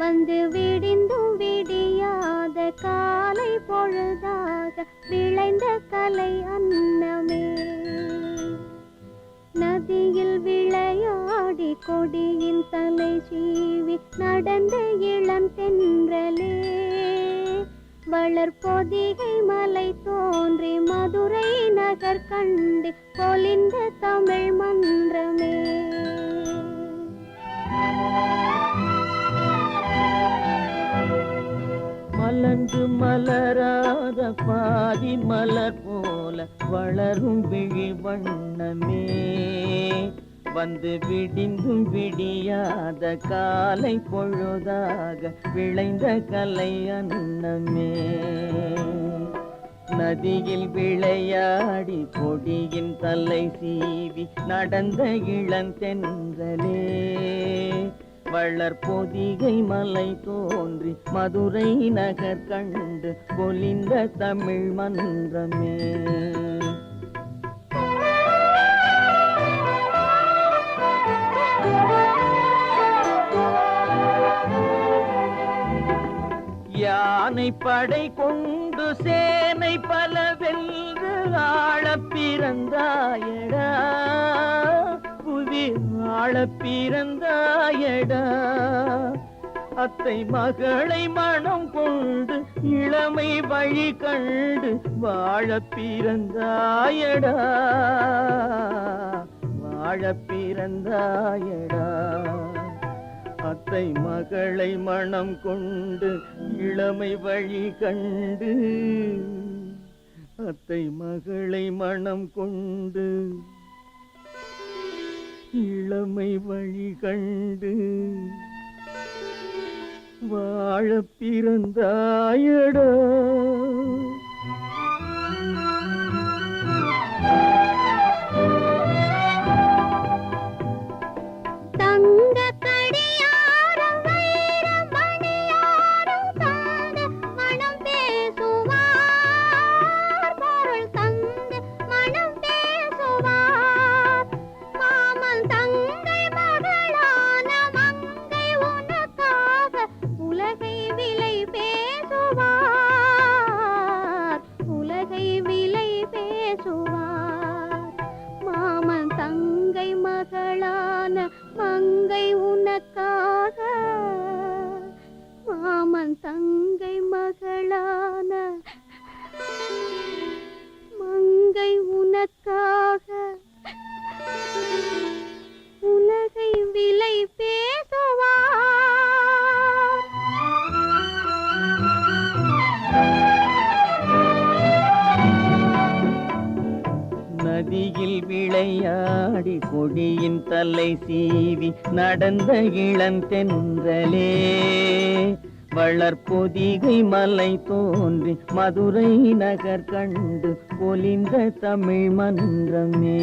வந்து விடிந்தும் விடியாத காலை பொழுதாக விளைந்த கலை அன்னமே. நதியில் விளையாடி கொடியின் தலை சீவி நடந்த இளம் தென்றலே. வளர்பொதிகை மலை தோன்றி மதுரை நகர் கண்டு பொலிந்த தமிழ் மன்றமே. மலர்ந்து மலராத பாதி மலர் போல வளரும் விழி வண்ணமே. வந்து விடிந்தும் விடியாத காலை பொழுதாக விளைந்த கலை அன்னமே. நதியில் விளையாடி கொடியின் தலை சீவி நடந்த இளந்தென்றலே. வளர்பொதிகை மலை தோன்றி மதுரை நகர் கண்டு பொலிந்த தமிழ் மன்றமே. யானை படை கொண்டு சேனை பல வென்று ஆள பிறந்தாயடா. புவி ஆள பிறந்தாயடா. அத்தை மகளை மனம் கொண்டு இளமை வழி கண்டு வாழ பிறந்தாயடா. வாழ பிறந்தாயடா. அத்தை மகளை மனம் கொண்டு இளமை வழி கண்டு. அத்தை மகளை மனம் கொண்டு இளமை வழி கண்டு வாழ பிறந்தாயடா. மங்கை உனக்காக. மாமன் தங்கை மகளான மங்கை உனக்காக உலகை விலை பேசுவார். நதியில் விளையாடி கொடியின் தலை சீவி நடந்த இளந்தென்றலே. வளர்பொதிகை மலை தோன்றி மதுரை நகர் கண்டு பொலிந்த தமிழ் மன்றமே.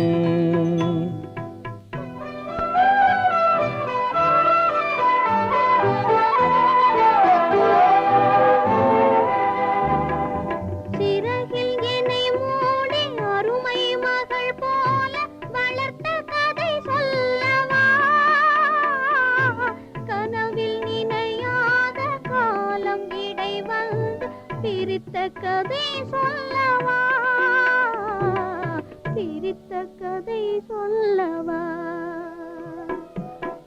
பிரித்த கதை சொல்லவா. பிரித்த கதை சொல்லவா.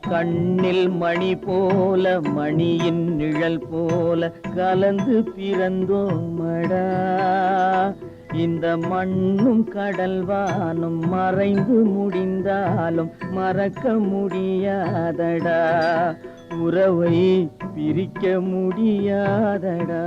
கண்ணில் மணி போல மணியின் நிழல் போல கலந்து பிறந்தோமடா. இந்த மண்ணும் கடல்வானும் மறைந்து முடிந்தாலும் மறக்க முடியாதடா. உறவை பிரிக்க முடியாதடா.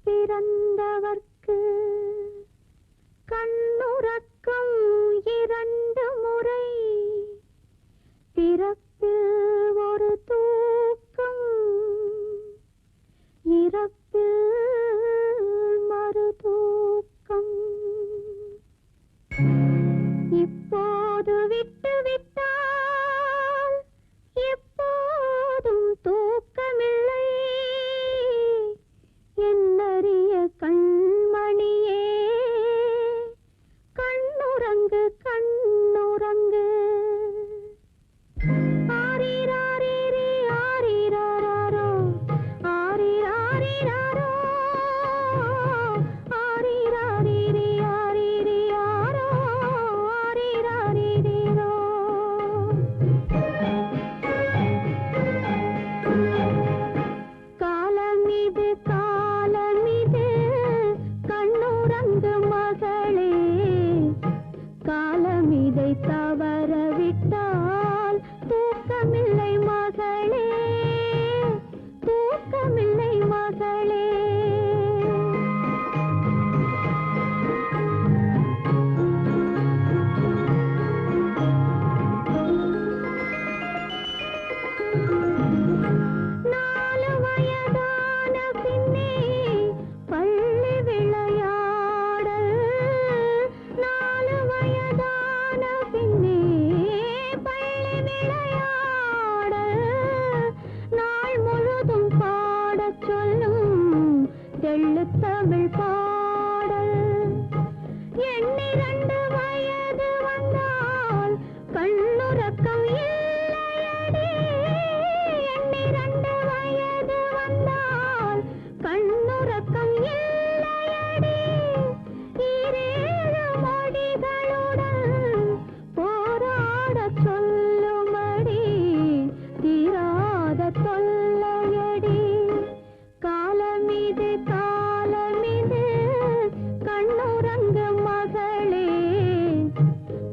பிறந்தவர்க்கு விளையாடல் நாள் முழுதும் பாடச் சொல்லும் தெள்ளு தமிழ் பாடல். எண்ணிரண்டு வயது வந்தால் கண்ணுறக்கம் இல்லையடி. எண்ணிரண்டு வயது வந்தால் கண்ணுறக்கம் இல்லையடி. ஈரேழு மொழிகளுடன் போராடச் சொல்லுமடி தீராத தொல்லையடி. காலமிது காலமிது கண்ணுறங்கு மகளே.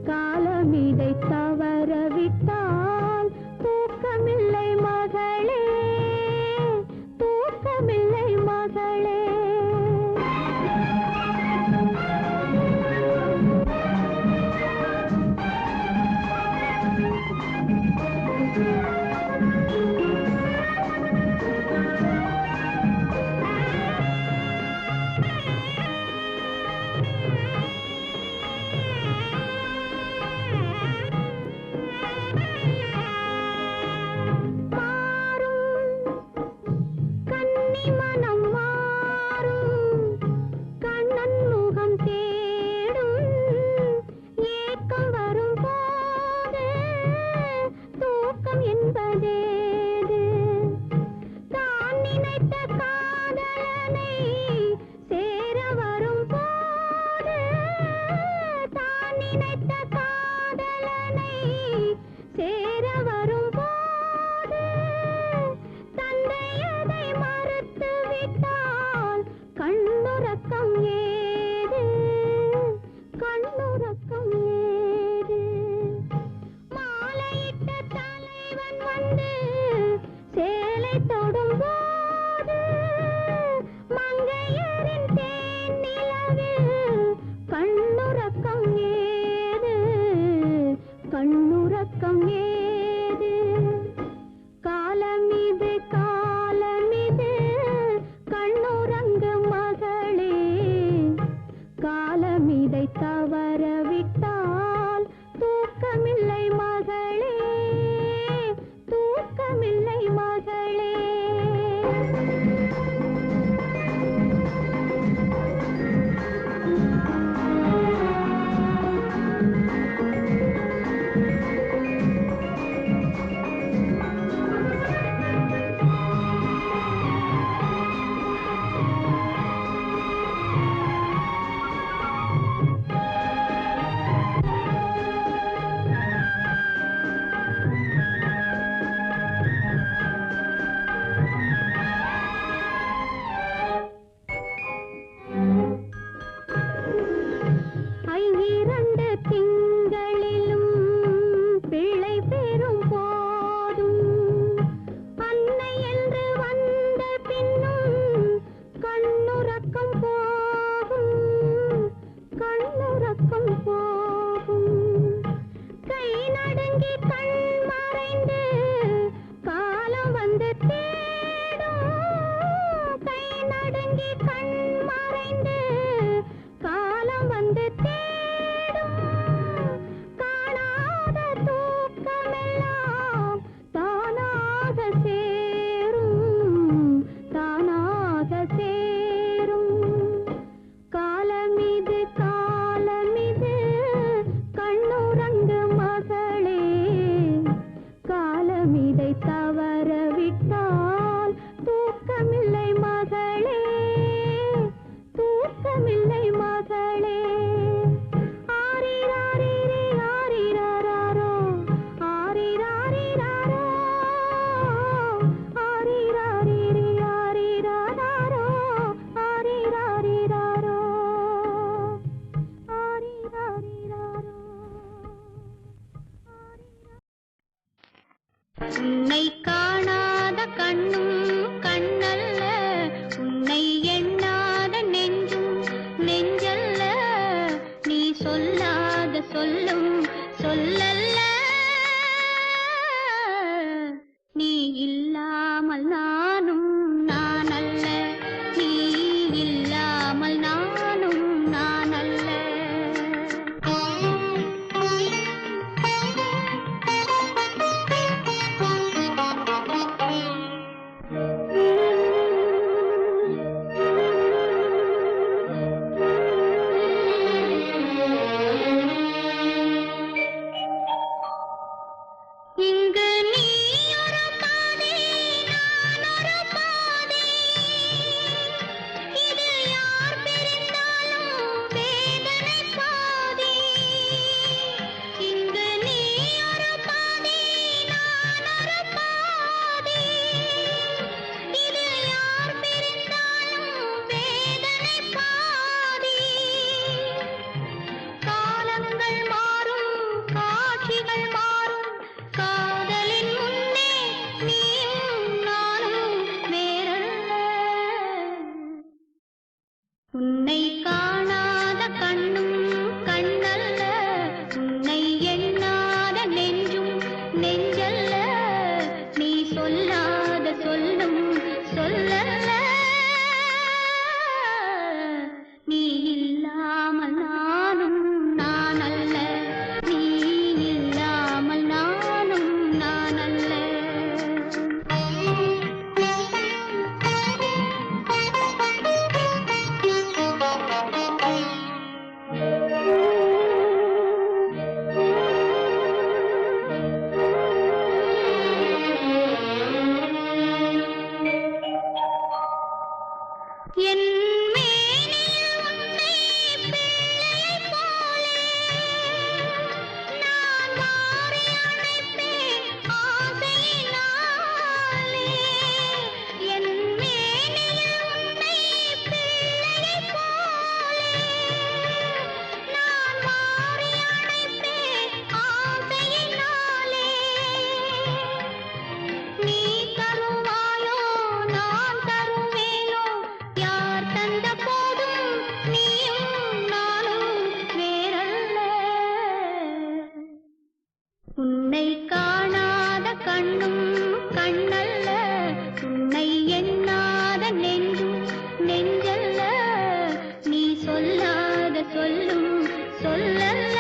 காலமிதை தவறவிட்டால் தூக்கமில்லை மகளே, தூக்கமில்லை மகளே. மனம் மாறும் கண்ணன் முகம் தேடும் ஏக்கம் வரும் போது தூக்கம் என்பதேது. தான் நினைத்த காதலனை சேர வரும் போது, தான் நினைத்த காதலனை சேர வரும் போது தந்தையதை மறுத்து விட்டால் கண்ணுறக்கம் ஏது, கண்ணுறக்கம் ஏது. மாலையிட்ட தலைவன் வந்து சேலை தொடும் போது மங்கையரின் தேன் நிலவில் கண்ணுறக்கம் ஏது, கண்ணுறக்கம் ஏது. காலமிது காலமிது கண்ணுறங்கு மகளே. காலமிதை தவறவிட்டால் தூக்கமில்லை மகளே, தூக்கமில்லை மகளே. ஐயிரண்டு திங்களிலும் பிள்ளை பெறும் போதும் அன்னை என்று வந்த பின்னும் கண்ணுறக்கம் போகும், கண்ணுறக்கம் போகும். கை நடுங்கி கண் மறைந்து காலம் வந்து தேடும். கை நடுங்கி கண் மறைந்து காலம் வந்து தேடும். காணாத தூக்கமெல்லாம் தானாக சேரும், தானாக சேரும். காலமிது காலமிது கண்ணுறங்கு மகளே. காலமிதை தவறவிட்டால் தூக்கமில்லை மகளே, தூக்கமில்லை மகளே. ஆரிராரிரி ஆரிராரோ, ஆரிராரிராரோ, ஆரிராரிரி ஆரிராரோ, ஆரிராரிராரோ, ஆரிராரிராரோ. உன்னை காணாத கண்ணும் கண்ணல்ல, உன்னை எண்ணாத நெஞ்சும் நெஞ்சல்ல. நீ சொல்லாத சொல்லும் சொல்லல்ல. நீ இல்லாமல் நானும் நானல்ல, நீ இல்லாமல் நானும் நானல்ல. நான் அல்ல. என் மேனியில் உன்னை பிள்ளையைப் போலே நான் மாறி அணைப்பேன் ஆசையினாலே. என் மேனியில் உன்னை பிள்ளையைப் போலே நான் மாறி அணைப்பேன் ஆசையினாலே. நீ தருவாயோ நான் தருவேனோ, யார் தந்த போதும் நீயும் நானும் வேறல்ல. உன்னை காணாத கண்ணும் கண்ணல்ல, உன்னை எண்ணாத நெஞ்சும் நெஞ்சல்ல. நீ சொல்லாத சொல்லும் சொல்லல்ல.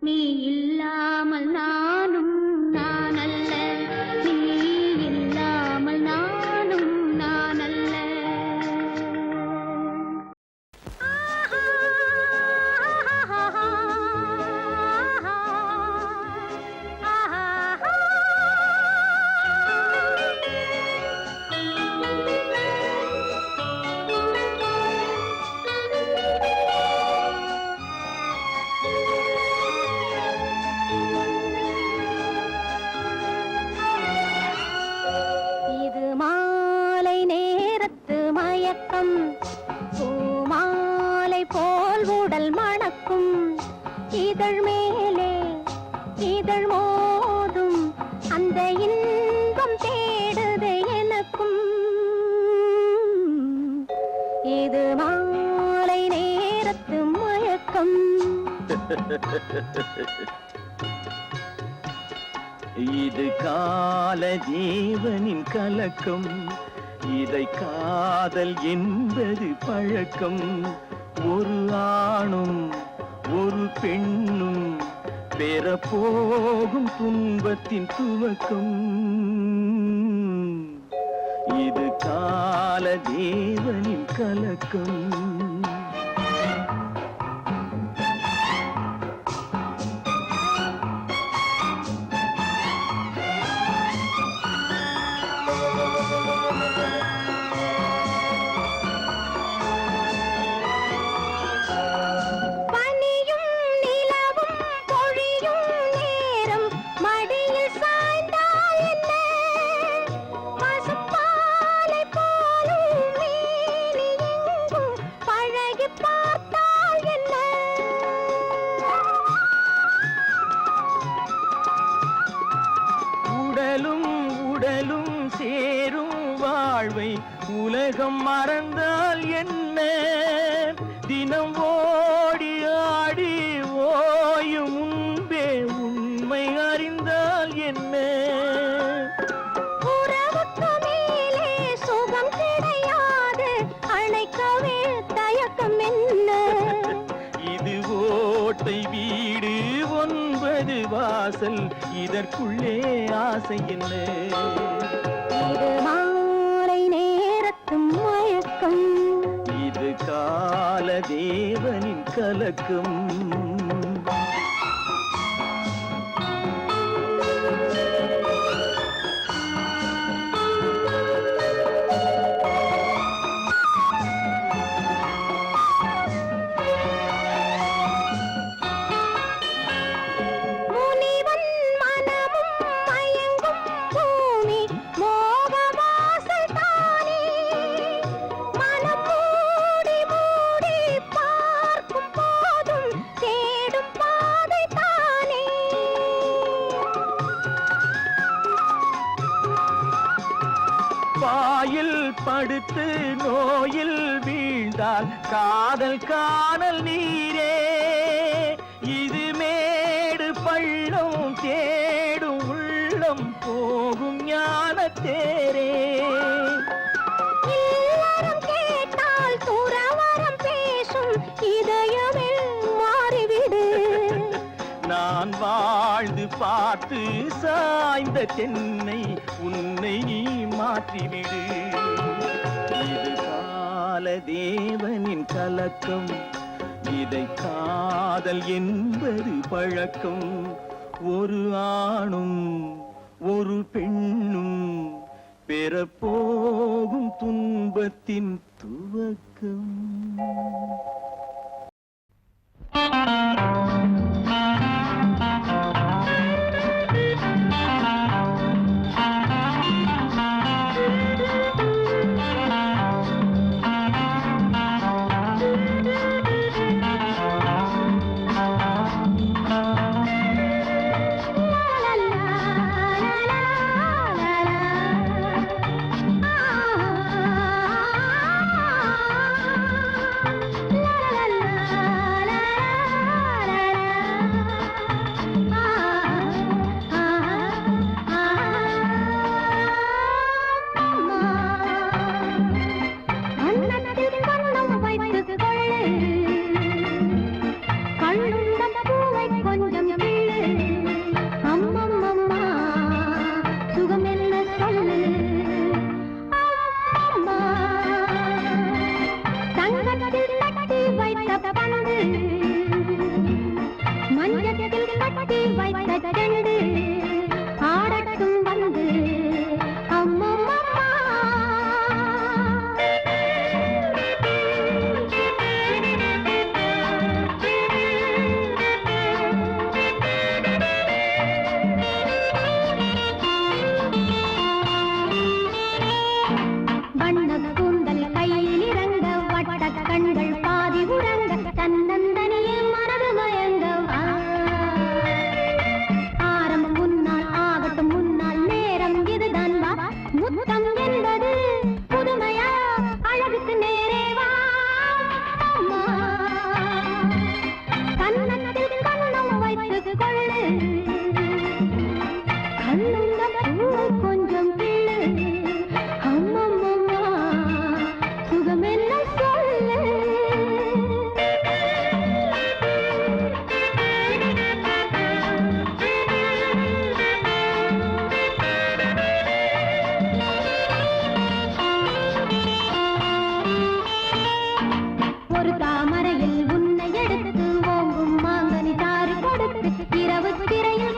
நீ இல்லாமல் நானும் நான் அல்ல. நீ இல்லாமல் நானும் நான் அல்ல. இது மாலை நேரத்து மயக்கம், பூமாலை போல் உடல் மணக்கும். இதழ் மேலே இதழ் மோதும் அந்த இன்பம் தேடுது எனக்கும். இது மாலை நேரத்து மயக்கம். இது கால ஜீவனின் கலக்கம், இதை காதல் என்பது பழக்கம். ஒரு ஆணும் ஒரு பெண்ணும் பெறப்போகும் துன்பத்தின் துவக்கம். இது கால தேவனின் கலக்கம். பனியும் நிலவும் பொழியும் நேரம் மடியில் சாய்ந்தால் என்ன, பசுப்பாலை போலும் மேனி எங்கும் பழகி பார்த்தால் என்ன. உடலும் உடலும் சேரும் வாழ்வை உலகம் மறந்தால் என்ன, தினம் ஓடி ஆடி ஓயும் முன்பே உண்மை அறிந்தால் என்ன. உறவுக்கு மேலே சுகம் கிடையாது, அணைக்கவே தயக்கம் என்ன. இது ஓட்டை வீடு 9 வாசல், இதற்குள்ளே ஆசை என்ன. இது மாலை நேரத்து மயக்கம். இது கால தேவனின் கலக்கம். முனிவன் மனமும் மயங்கும் பூமி மோகவாசல் தானே. மனம் மூடி மூடி பார்க்கும் போதும் தேடும் பாதை தானே. பாயில் படுத்து நோயில் வீழ்ந்தால் காதல் காணல் நீரே. இது மேடு பள்ளம் தேடும் உள்ளம் போகும் ஞான தேரே. இல்லறம் கேட்டால் துறவறம் பேசும் இதயமே மாறிவிடு. நான் வா தாழ்ந்து பார்த்து சாய்ந்த தென்னை உன்னை நீ மாற்றிவிடு. இது கால தேவனின் கலக்கம், இதை காதல் என்பது பழக்கம். ஒரு ஆணும் ஒரு பெண்ணும் பெறப்போகும் துன்பத்தின் துவக்கம். தாமரையில் உன்னை எடுத்து ஓங்கும் மாங்கனி தாரி கொடுத்து இரவு திரையில்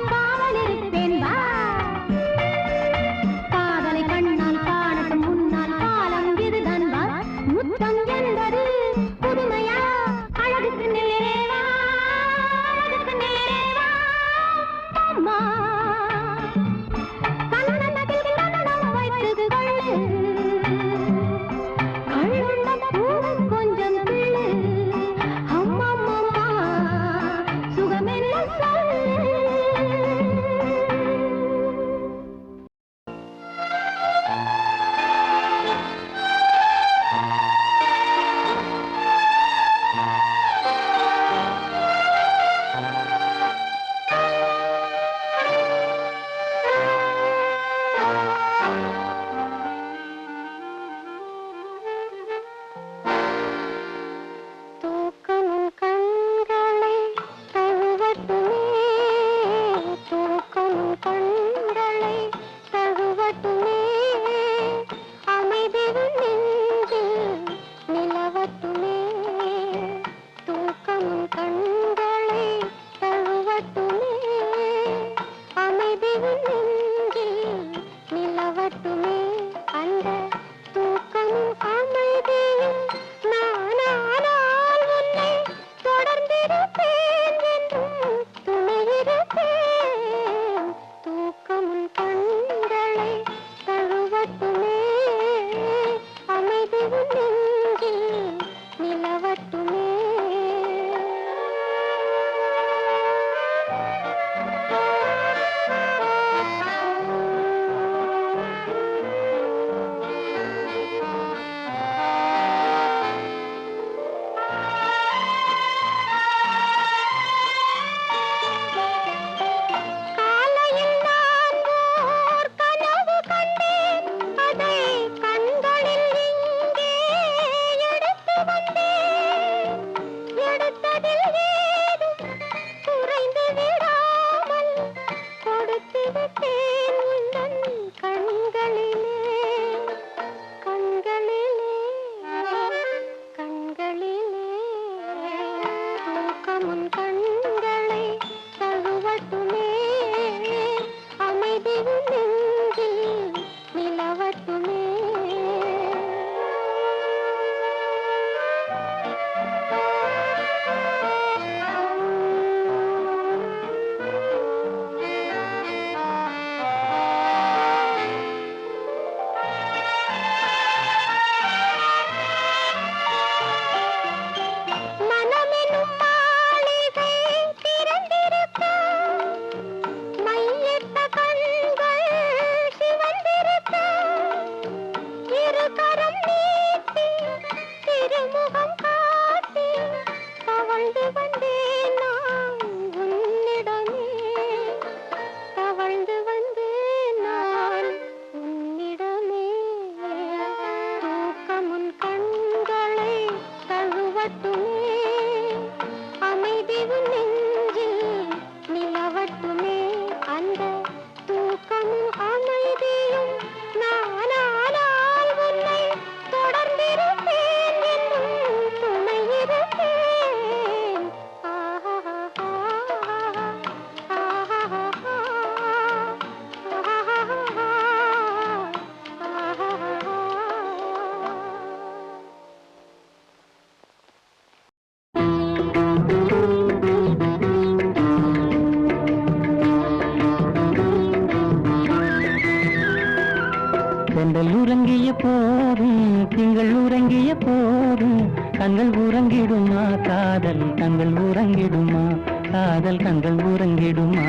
கண்கள் உறங்கிடுமா காதல் கண்கள் உறங்கிடுமா காதல் கண்கள் உறங்கிடுமா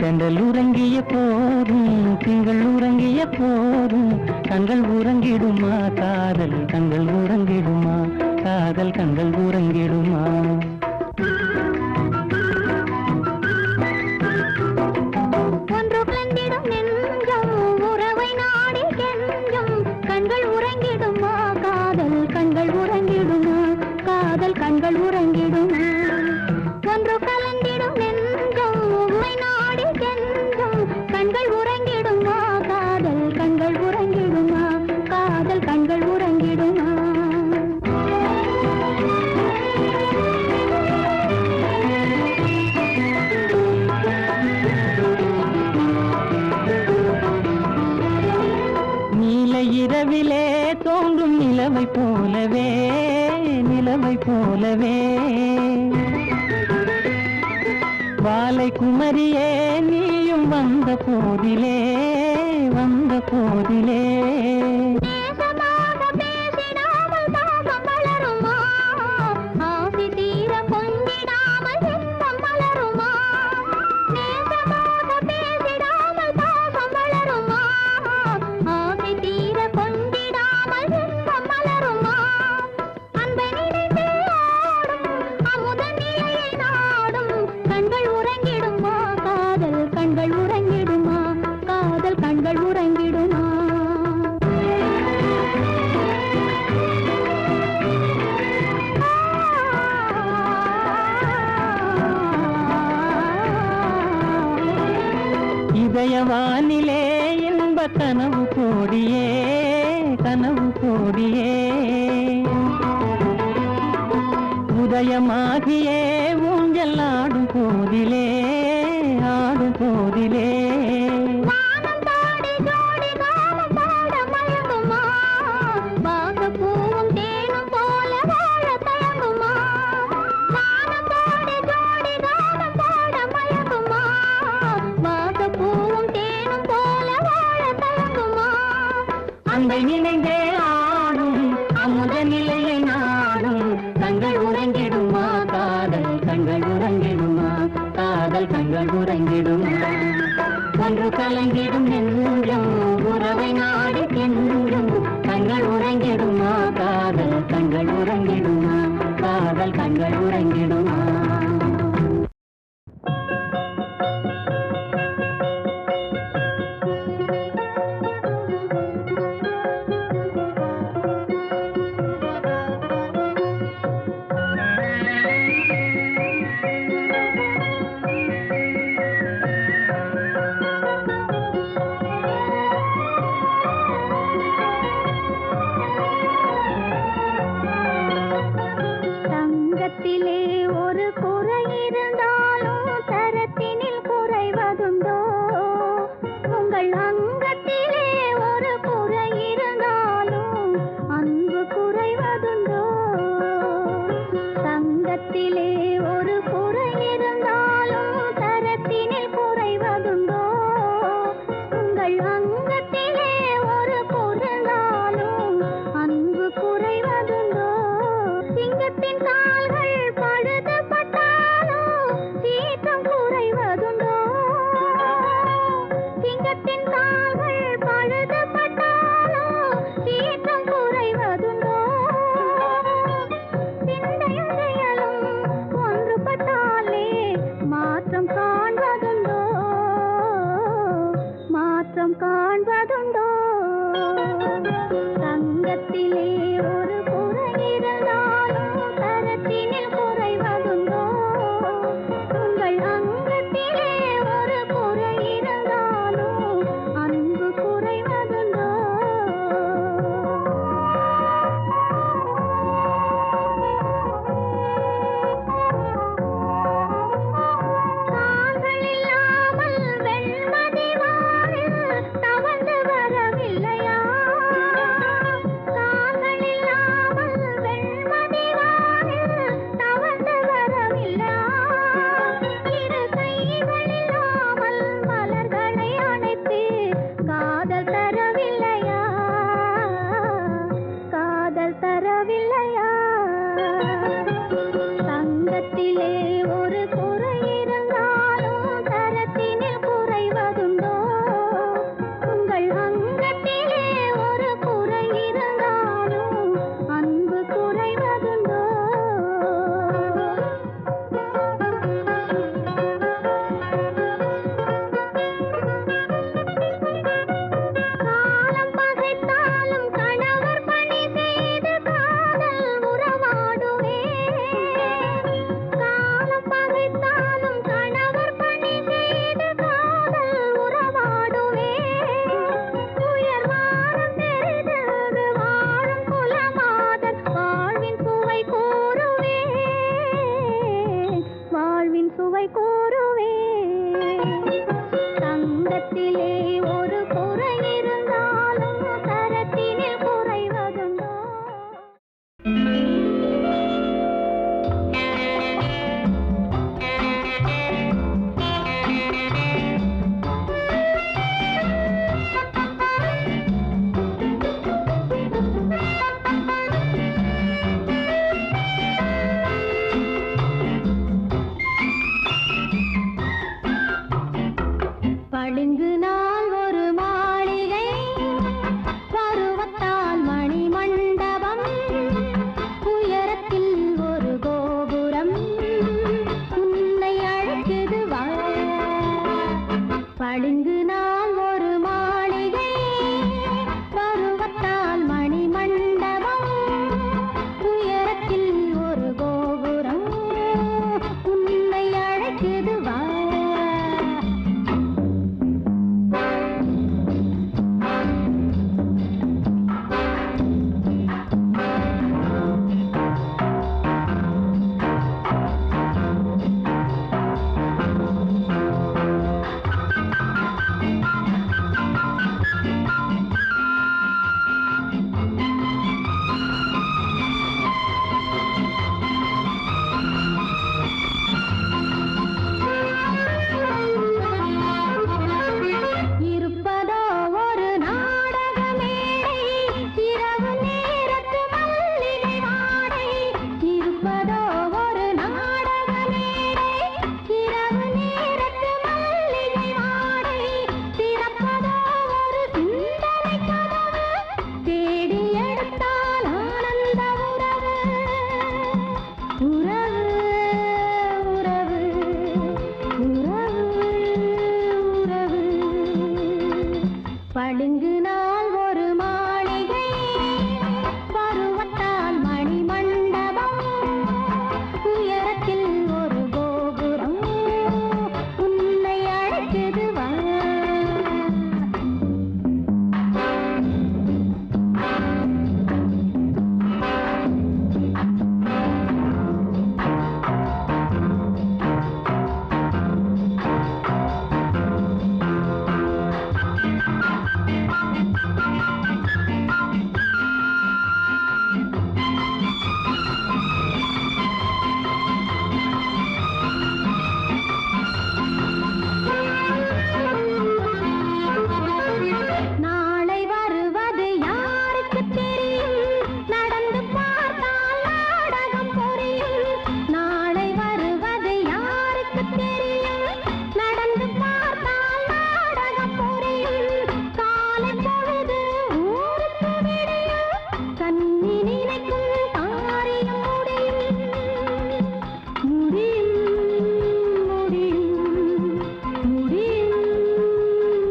கண்கள் உறங்கிய போதும் திங்கள் உறங்கிய போதும் கண்கள் உறங்கிடுமா காதல் கண்கள் உறங்கிடுமா காதல் கண்கள் உறங்கிடுமா ஒன்று கலந்திடும் நெஞ்சம் உறவை நாடி கெஞ்சும் கண்கள் உறங்கிடுமா காதல் கண்கள் உறங்கிடுமா காதல் கண்கள் உறங்கிடுமா ஒன்று கலந்திடும் நெஞ்சம் உறவை நாடி கெஞ்சும் கண்கள் உறங்கிடுமா காதல் கண்கள் உறங்கிடுமா காதல் கண்கள் உறங்கிடுமா இரவிலே தோன்றும் நிலவை போலவே நிலவை போலவே வாலை குமரியே நீயும் வந்த போதிலே வந்த போதிலே இதயவானிலே இன்ப கனவு கோடியே கனவு கோடியே உதயமாகியே ஊஞ்சல் ஆடும் போதிலே ஆடும் போதிலே அன்பை நினைந்தே ஆடும் அமுத நிலையை நாடும் கண்கள் உறங்கிடுமா காதல் கண்கள் உறங்கிடுமா காதல் கண்கள் உறங்கிடுமா ஒன்று கலங்கிடும் நெஞ்சம் உறவை நாடி கெஞ்சும் கண்கள் உறங்கிடுமா காதல் கண்கள் உறங்கிடுமா காதல் கண்கள் உறங்கிடுமா கால்கள் அந்தத்திலே ஒரு குறை இருந்தாலும் தரத்தினில் குறைவதுண்டோ? பளிங்கு நாள் ஒரு மாளிகை, பருவத்தால் மணி மண்டபம், உயரத்தில் ஒரு கோபுரம் உன்னை அழைக்குது வா. பளிங்கு நாள் ஒரு மாளிகை, பருவத்தால் மணி மண்டபம், உயரத்தில் ஒரு கோபுரம் உன்னை அழைக்குது வா. இருப்பதோ ஒரு நாடக மேடை, இரவு நேரத்து மல்லிகை வாடை. இருப்பதோ ஒரு நாடக மேடை, இரவு நேரத்து மல்லிகை வாடை. திறப்பதோ ஒரு சிந்தனை கதவு, தேடி எடுத்தால் ஆனந்த உறவு. உறவு உறவு உறவு உறவு. பளிங்கு நாள் ஒரு மாளிகை, பருவத்தால் மணி மண்டபம், உயரத்தில் ஒரு கோபுரம் உன்னை அழைக்குது வா. நாளை வருவது யாருக்கு தெரியும், நடந்து பார்த்தால் நாடகம் புரியும். நாளை வருவது யாருக்கு தெரியும், நடந்து பார்த்தால் நாடகம் புரியும். காலை பொழுது ஊருக்கு விடியும், கண்ணி நினைக்கும் காரியம் முடியும். முடியும் முடியும் முடியும்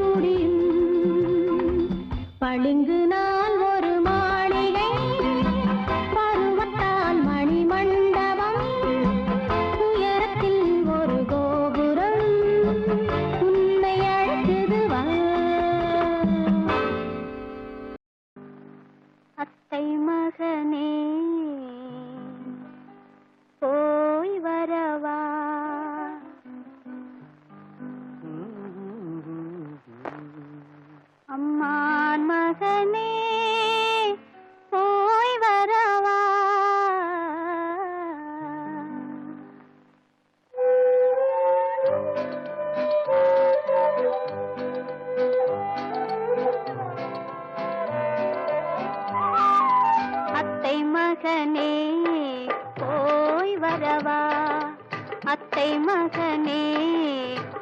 முடியும். பளிங்கு நாள் ஒரு மாளிகை, பருவத்தால் மணி மண்டபம், உயரத்தில் ஒரு கோபுரம் உன்னை அழைக்குது வா. அத்தை மகனே போய் வரவா, அம்மான் மகனே போய் வரவா. அத்தை மகனே போய் வரவா, அத்தை மகனே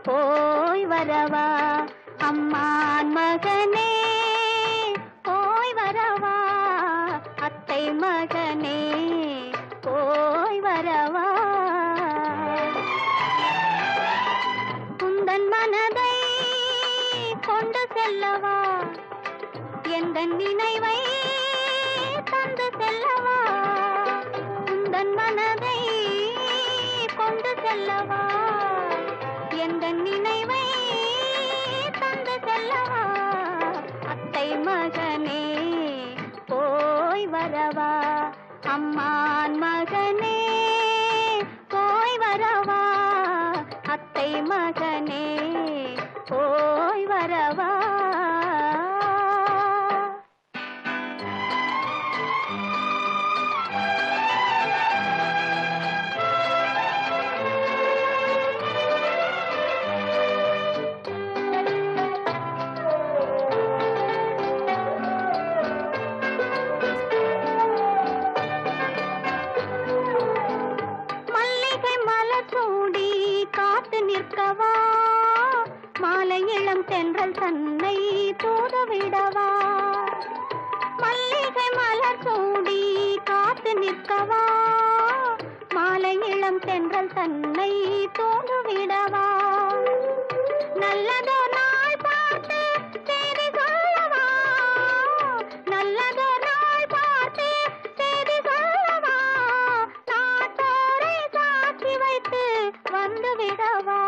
போய் வரவா, அம்மான் மகனே போய் வரவா, அத்தை மகனே போய் வரவா. உந்தன் மனதை கொண்டு செல்லவா, எந்த நினைவை தந்து செல்லவா. உந்தன் மனதை கொண்டு செல்லவா, எந்த நினைவை தந்து செல்லவா. அத்தை மகனே போய் வரவா, அம்மான் மகனே போய் வரவா, அத்தை மகனே போய் வரவா நிற்கவா மாலை இளம் தென்றல் தன்னை தூதவிடவா மல்லிகை மலர் சூடி காத்து நிற்கவா மாலை இளம் தென்றல் தன்னை தூதவிடவா நல்லதோ நாள் பார்த்து செய்தி சொல்லவா நல்லதோ நாள் பார்த்து செய்தி சொல்லவா நாட்டோரை சாட்சி வைத்து வந்து விடவா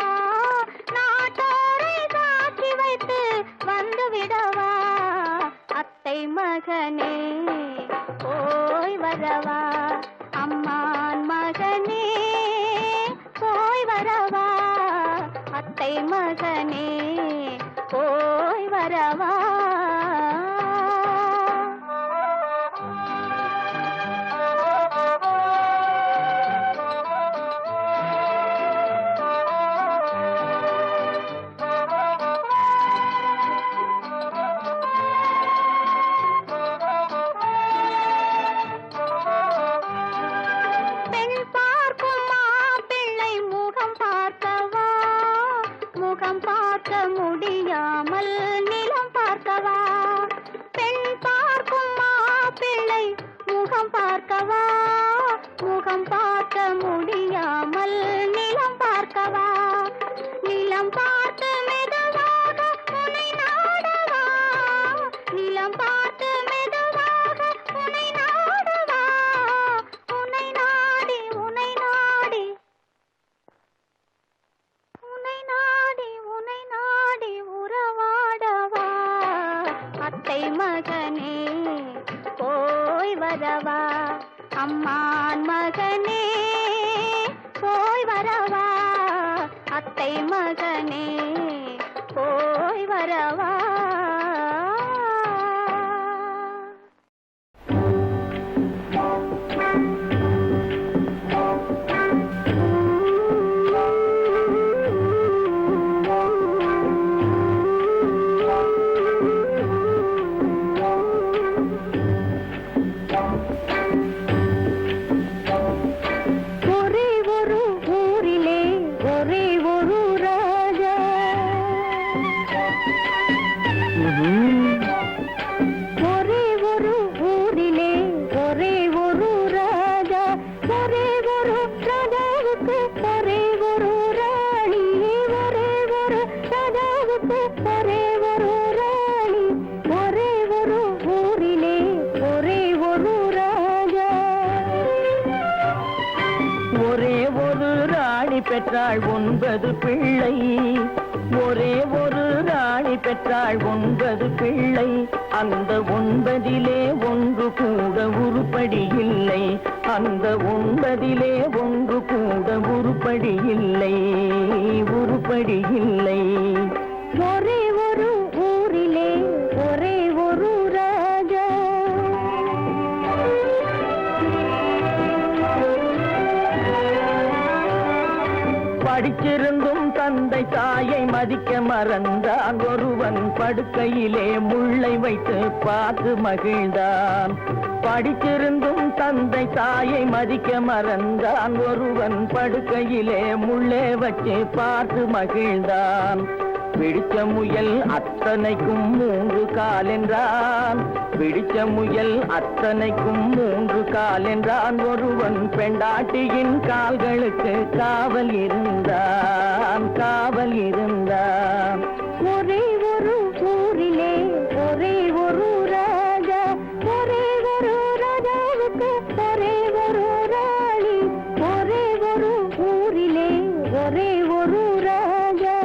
நாட்டோரை சாட்சி வைத்து வந்து விடவா அத்தை மகனே போய் வரவா அம்மான் மகனே போய் வரவா அத்தை மகனே போய் வரவா முடியாமல் நிலம் பார்க்கவா பெண் பார்க்கும் மாப்பிள்ளை முகம் பார்க்கவா முகம் பார்க்க முடியாமல் நிலம் பார்க்கவா நிலம் பார்த்து மெதுவாக உன்னை நாடவா நிலம் பார்த்து மெதுவாக உன்னை நாடவா உன்னை நாடி உன்னை நாடி உன்னை நாடி உன்னை நாடி உறவாடவா அத்தை மகனே போய் வரவா அம்மான் மகனே போய் வரவா அத்தை மகனே போய் வரவா பெற்றாள் 9 பிள்ளை ஒரே ஒரு ராணி பெற்றாள் 9 பிள்ளை அந்த 9லே ஒன்று கூட உருப்படி இல்லை அந்த 9லே ஒன்று கூட உருப்படி இல்லை உருப்படி இல்லை ஒரே ஒரு ஊரிலே ஒரே ஒரு ராஜா படிச்சிருந்தும் தந்தை தாயை மதிக்க மறந்தான் ஒருவன் படுக்கையிலே முள்ளை வைத்து பார்த்து மகிழ்ந்தான் படிச்சிருந்தும் தந்தை தாயை மதிக்க மறந்தான் ஒருவன் படுக்கையிலே முள்ளை வச்சு பார்த்து மகிழ்ந்தான் பிடிச்ச முயல் அத்தனைக்கும் 3 கால் என்றான் பிடிச்ச முயல் அத்தனைக்கும் 3 கால் என்றான் ஒருவன் பெண்டாட்டியின் கால்களுக்கு காவல் இருந்தான் காவல் இருந்தான் ஒரே ஒரு ஊரிலே ஒரே ஒரு ராஜா ஒரே ஒரு ராஜாவுக்கு ஒரே ஒரு ராணி ஒரே ஒரு ஊரிலே ஒரே ஒரு ராஜா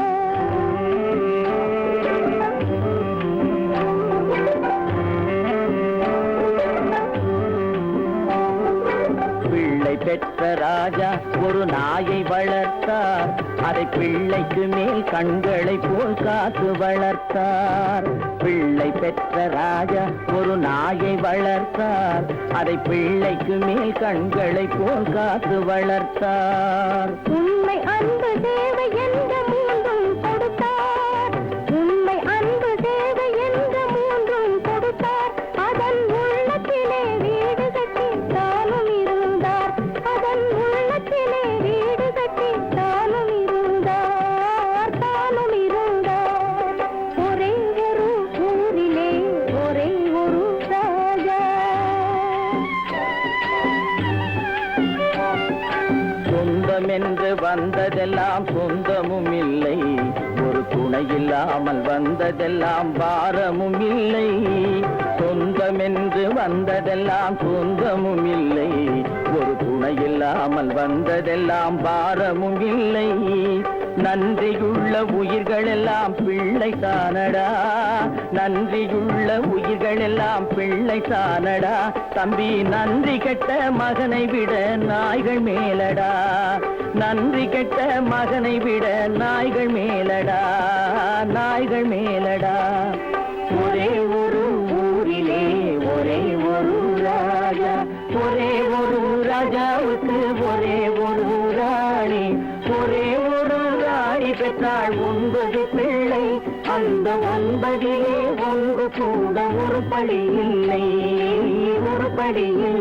பெற்ற ராஜா ஒரு நாயை வளர்த்தார். அதை பிள்ளைக்கு மேல் கண்களை போல் காத்து வளர்த்தார். பிள்ளை பெற்ற ராஜா ஒரு நாயை வளர்த்தார். அதை பிள்ளைக்கு மேல் கண்களை போல் காத்து வளர்த்தார். உண்மை அன்பு தேவை என்ற மூன்றும் கொடுத்தார். உண்மை அன்பு தேவை என்ற மூன்றும் கொடுத்தார். அதன் உள்ளத்திலே வீடு கட்டி தானும் இருந்தார். அதன் உள்ளத்திலே வீடு கட்டி தானும் இருந்தார். தானும் இருந்தார். ஒரே ஒரு ஊரிலே ஒரே ஒரு ராஜா. சொந்தம் என்று வந்ததெல்லாம் சொந்தமும் இல்லை. ஒரு துணை இல்லாமல் வந்ததெல்லாம் பாரமும் இல்லை. சொந்தம் என்று வந்ததெல்லாம் சொந்தமும் இல்லை. ஒரு துணை இல்லாமல் வந்ததெல்லாம் பாரமும் இல்லை. நன்றியுள்ள உயிர்கள் எல்லாம் பிள்ளை தானடா. நன்றியுள்ள உயிர்கள் எல்லாம் பிள்ளை தானடா. தம்பி நன்றி கெட்ட மகனை விட நாய்கள் மேலடா. நன்றி கெட்ட மகனை விட நாய்கள் மேலடா. நாய்கள் மேலடா. ஒரே ஒரு ஊரிலே ஒரே ஒரு ராஜா. ஒரே ஒரு ராஜாவுக்கு ஒரே ஒரு ராணி. ஒரே ஒரு ராணி பெற்றாள் 9 பிள்ளை. அந்த 9 ஒன்று கூட ஒரு படி இல்லை. ஒரு படி இல்லை.